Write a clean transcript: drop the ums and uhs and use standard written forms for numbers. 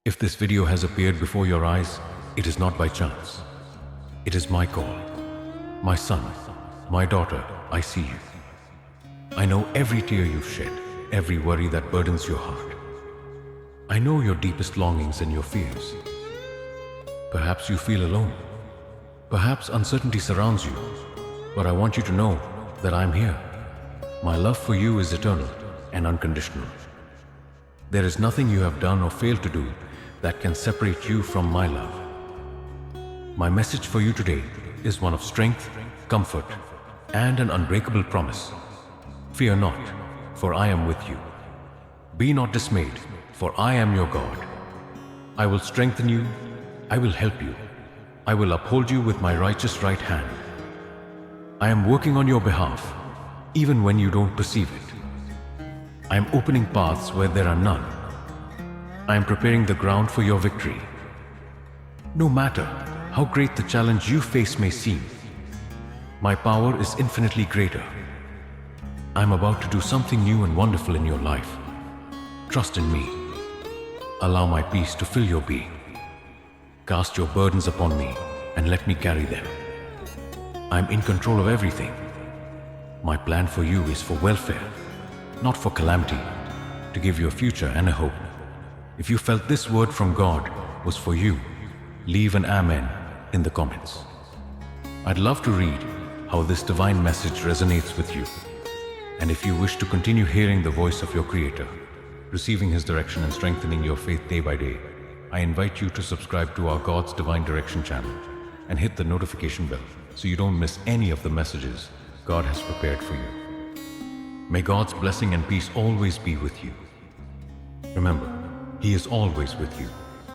If this video has appeared before your eyes, it is not by chance. It is my call. My son, my daughter, I see you. I know every tear you've shed, every worry that burdens your heart. I know your deepest longings and your fears. Perhaps you feel alone. Perhaps uncertainty surrounds you. But I want you to know that I'm here. My love for you is eternal and unconditional. There is nothing you have done or failed to do that can separate you from my love. My message for you today is one of strength, comfort, and an unbreakable promise. Fear not, for I am with you. Be not dismayed, for I am your God. I will strengthen you, I will help you, I will uphold you with my righteous right hand. I am working on your behalf, even when you don't perceive it. I am opening paths where there are none. I am preparing the ground for your victory. No matter how great the challenge you face may seem, my power is infinitely greater. I am about to do something new and wonderful in your life. Trust in me. Allow my peace to fill your being. Cast your burdens upon me and let me carry them. I am in control of everything. My plan for you is for welfare, not for calamity, to give you a future and a hope. If you felt this word from God was for you, leave an amen in the comments. I'd love to read how this divine message resonates with you. And if you wish to continue hearing the voice of your Creator, receiving His direction and strengthening your faith day by day, I invite you to subscribe to our God's Divine Direction channel and hit the notification bell so you don't miss any of the messages God has prepared for you. May God's blessing and peace always be with you. Remember, He is always with you.